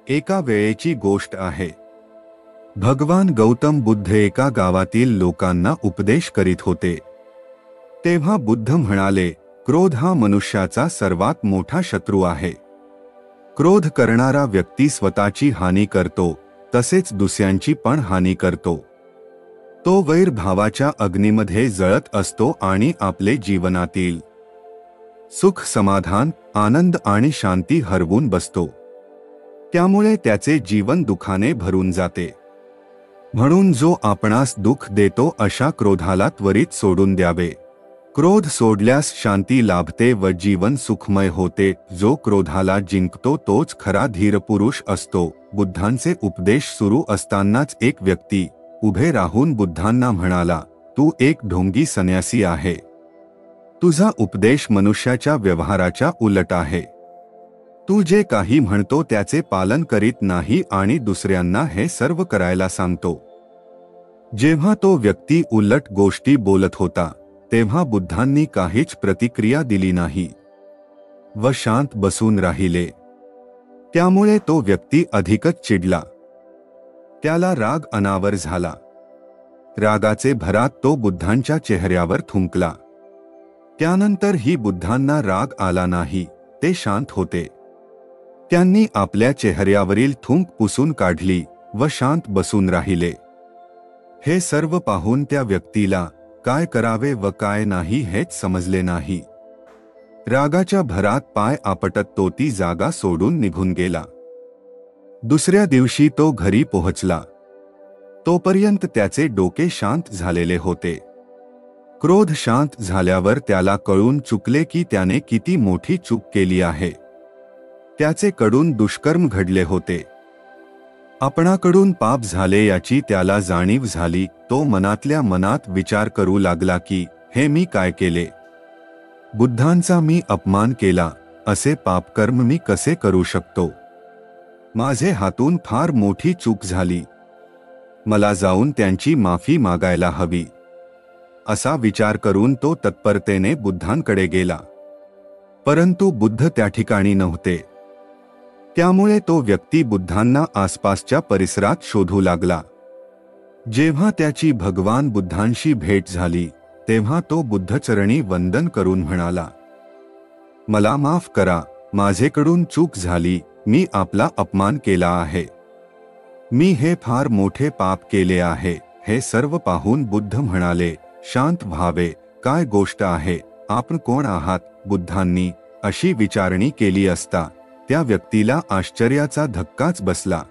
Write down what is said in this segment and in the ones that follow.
एका वेळेची गोष्ट आहे. भगवान गौतम बुद्ध एका गावातील लोकांना उपदेश करीत होते. तेव्हा बुद्ध म्हणाले, क्रोध हा मनुष्याचा सर्वात मोठा शत्रू आहे. क्रोध करणारा व्यक्ती स्वतःची हानी करतो, तसेच दुसऱ्यांची पण हानी करतो. तो वैर भावाच्या अग्नीमध्ये जळत असतो आणि आपले जीवनातील सुख, समाधान, आनंद आणि शांती हरवून बसतो. त्यामुळे त्याचे जीवन दुःखाने भरून जाते. म्हणून जो आपणास दुःख देतो अशा क्रोधाला त्वरित सोडून द्यावे. क्रोध सोडल्यास शांती लाभते व जीवन सुखमय होते. जो क्रोधाला जिंकतो तोच खरा धीर पुरुष असतो. बुद्धांचे उपदेश सुरू असतानाच एक व्यक्ती उभे राहून बुद्धांना म्हणाला, तू एक ढोंगी संन्यासी आहे. तुझा उपदेश मनुष्याच्या व्यवहाराच्या उलट आहे. तू जे काही म्हणतो त्याचे पालन करीत नाही आणि दुसऱ्यांना हे सर्व करायला सांगतो. जेव्हा तो व्यक्ती उलट गोष्टी बोलत होता तेव्हा बुद्धांनी काहीच प्रतिक्रिया दिली नाही व शांत बसून राहिले. त्यामुळे तो व्यक्ती अधिकच चिडला. त्याला राग अनावर झाला. रागाचे भरात तो बुद्धांच्या चेहऱ्यावर थुंकला. त्यानंतरही बुद्धांना राग आला नाही. ते शांत होते. त्यांनी आपल्या चेहऱ्यावरील थुंक पुसून काढली व शांत बसून राहिले. हे सर्व पाहून त्या व्यक्तीला काय करावे व काय नाही हेच समजले नाही. रागाच्या भरात पाय आपटत तो ती जागा सोडून निघून गेला. दुसऱ्या दिवशी तो घरी पोहोचला. तोपर्यंत त्याचे डोके शांत झालेले होते. क्रोध शांत झाल्यावर त्याला कळून चुकले की त्याने किती मोठी चूक केली आहे. त्याचे कडून दुष्कर्म घडले होते. आपणाकडून पाप झाले याची त्याला जाणीव झाली. तो मनातल्या मनात विचार करू लागला की हे मी काय केले? बुद्धांचा मी अपमान केला. असे पापकर्म मी कसे करू शकतो? माझे हातून फार मोठी चूक झाली. मला जाऊन त्यांची माफी मागायला हवी. असा विचार करून तो तत्परतेने बुद्धांकडे गेला. परंतु बुद्ध त्या ठिकाणी नव्हते. त्यामुळे तो व्यक्ती बुद्धांना आसपासच्या परिसरात शोधू लागला. जेव्हा त्याची भगवान बुद्धांशी भेट झाली तेव्हा तो बुद्धचरणी वंदन करून म्हणाला, मला माफ करा. माझेकडून चूक झाली. मी आपला अपमान केला आहे. मी हे फार मोठे पाप केले आहे. हे सर्व पाहून बुद्ध म्हणाले, शांत व्हावे. काय गोष्ट आहे? आपण कोण आहात? बुद्धांनी अशी विचारणी केली असता त्या व्यक्तीला आश्चर्याचा धक्काच बसला.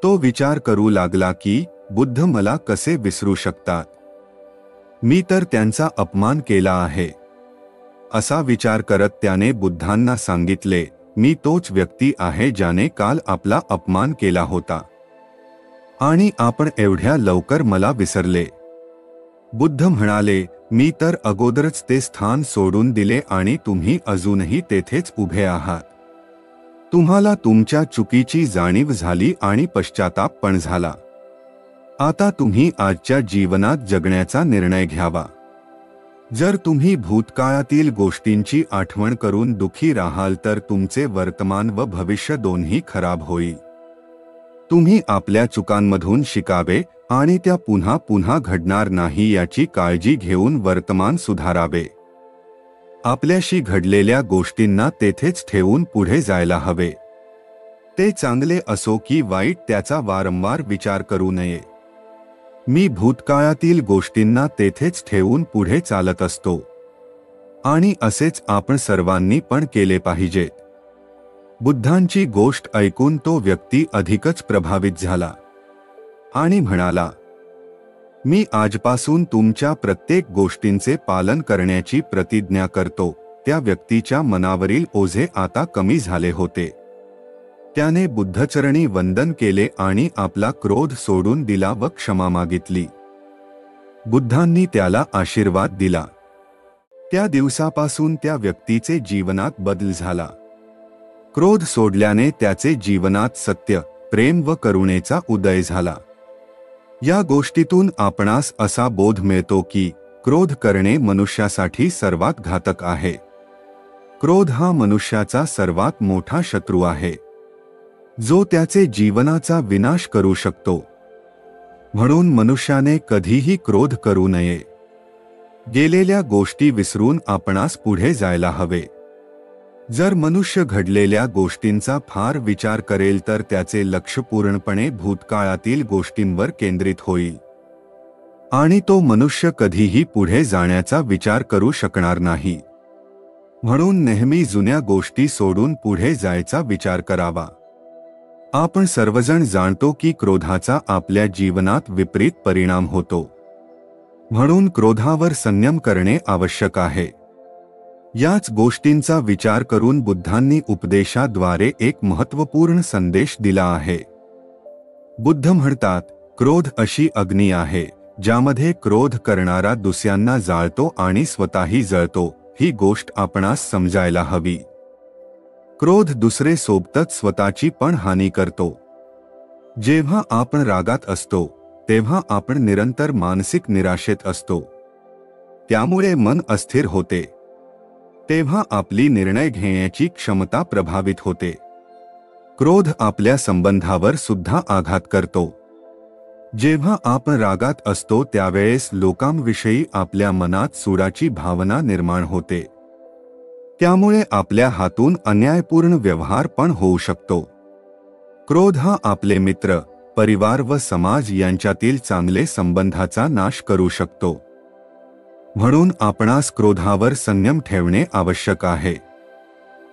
तो विचार करू लागला की बुद्ध मला कसे विसरू शकतात? मी तर त्यांचा अपमान केला आहे. असा विचार करत त्याने बुद्धांना सांगितले, मी तोच व्यक्ती आहे ज्याने काल आपला अपमान केला होता आणि आपण एवढ्या लवकर मला विसरले. बुद्ध म्हणाले, मी तर अगोदरच ते स्थान सोडून दिले आणि तुम्ही अजूनही तेथेच उभे आहात. तुम्हाला तुमच्या चुकीची जाणीव झाली आणि पश्चाताप पण झाला. आता तुम्ही आजच्या जीवनात जगण्याचा निर्णय घ्यावा. जर तुम्ही भूतकाळातील गोष्टींची आठवण करून दुःखी राहाल तर तुमचे वर्तमान व भविष्य दोन्ही खराब होईल. तुम्ही आपल्या चुकांमधून शिकावे आणि त्या पुन्हा पुन्हा घडणार नाही याची काळजी घेऊन वर्तमान सुधारावे. आपल्याशी घडलेल्या गोष्टींना तेथेच ठेवून पुढे जायला हवे. ते चांगले असो की वाईट त्याचा वारंवार विचार करू नये. मी भूतकाळातील गोष्टींना तेथेच ठेवून पुढे चालत असतो आणि असेच आपण सर्वांनी पण केले पाहिजे. बुद्धांची गोष्ट ऐकून तो व्यक्ती अधिकच प्रभावित झाला आणि म्हणाला, मी आजपासून तुमच्या प्रत्येक गोष्टींचे पालन करण्याची प्रतिज्ञा करतो. त्या व्यक्तीच्या मनावरील ओझे आता कमी झाले होते. त्याने बुद्धचरणी वंदन केले आणि आपला क्रोध सोडून दिला व क्षमा मागितली. बुद्धांनी त्याला आशीर्वाद दिला. त्या दिवसापासून त्या व्यक्तीचे जीवनात बदल झाला. क्रोध सोडल्याने त्याचे जीवनात सत्य, प्रेम व करुणेचा उदय झाला. या गोष्टीतून आपणास असा बोध मिळतो की क्रोध करणे मनुष्यासाठी सर्वात घातक आहे. क्रोध हा मनुष्याचा सर्वात मोठा शत्रू आहे. जो त्याचे जीवनाचा विनाश करू शकतो. म्हणून मनुष्याने कधीही क्रोध करू नये. गेलेल्या गोष्टी विसरून आपणास पुढे जायला हवे. जर मनुष्य घडलेल्या गोष्टींचा फार विचार करेल तर त्याचे लक्ष पूर्णपणे भूतकाळातील गोष्टींवर केंद्रित होईल आणि तो मनुष्य कधीही पुढे जाण्याचा विचार करू शकणार नाही. म्हणून नेहमी जुन्या गोष्टी सोडून पुढे जायचा विचार करावा. आपण सर्वजण जाणतो की क्रोधाचा आपल्या जीवनात विपरीत परिणाम होतो. म्हणून क्रोधावर संयम करणे आवश्यक आहे. याच गोष्टींचा विचार करून बुद्धांनी उपदेशाद्वारे एक महत्त्वपूर्ण संदेश दिला आहे. बुद्ध म्हणतात, क्रोध अशी अग्नी आहे ज्यामध्ये क्रोध करणारा दुसऱ्यांना जाळतो आणि स्वतःही जळतो. ही गोष्ट आपणास समजायला हवी. क्रोध दुसरे सोबतच स्वतःची पण हानी करतो. जेव्हा आपण रागात असतो तेव्हा आपण निरंतर मानसिक निराशेत असतो. त्यामुळे मन अस्थिर होते. तेव्हा आपली निर्णय घेण्याची क्षमता प्रभावित होते. क्रोध आपल्या संबंधावर सुद्धा आघात करतो. जेव्हा आपण रागात असतो त्यावेळेस लोकांविषयी आपल्या मनात सूडाची भावना निर्माण होते. त्यामुळे आपल्या हातून अन्यायपूर्ण व्यवहार पण होऊ शकतो. क्रोध हा आपले मित्र, परिवार व समाज यांच्यातील चांगले संबंधाचा नाश करू शकतो. म्हणून आपणास क्रोधावर संयम ठेवणे आवश्यक आहे.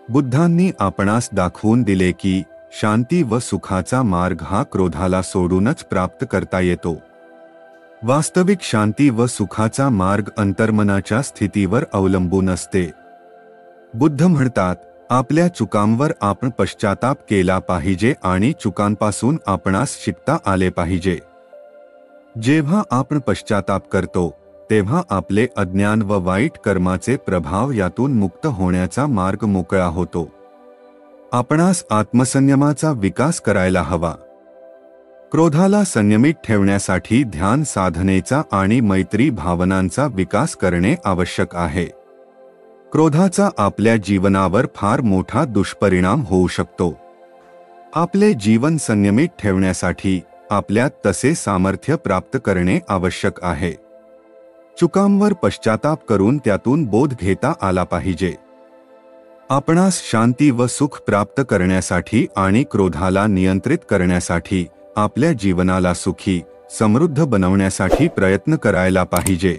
बुद्धांनी आपणास दाखवून दिले की शांती व सुखाचा मार्ग हा क्रोधाला सोडूनच प्राप्त करता येतो. वास्तविक शांती व सुखाचा मार्ग अंतर्मनाच्या स्थितीवर अवलंबून असते. बुद्ध म्हणतात, आपल्या चुकांवर आपण पश्चाताप केला पाहिजे आणि चुकांपासून आपणास शिकता आले पाहिजे. जेव्हा आपण पश्चाताप करतो तेव्हा आपले अज्ञान व वाईट कर्माचे प्रभाव यातून मुक्त होण्याचा मार्ग मोकळा होतो. आपणास आत्मसंयमाचा विकास करायला हवा. क्रोधाला संयमित ठेवण्यासाठी ध्यान साधनेचा आणि मैत्री भावनांचा विकास करणे आवश्यक आहे. क्रोधाचा आपल्या जीवनावर फार मोठा दुष्परिणाम होऊ शकतो. आपले जीवन संयमित ठेवण्यासाठी आपल्यात तसे सामर्थ्य प्राप्त करणे आवश्यक आहे. चुकांवर पश्चाताप करून त्यातून बोध घेता आला पाहिजे. आपणास शांती व सुख प्राप्त करण्यासाठी आणि क्रोधाला नियंत्रित करण्यासाठी आपल्या जीवनाला सुखी, समृद्ध बनवण्यासाठी प्रयत्न करायला पाहिजे.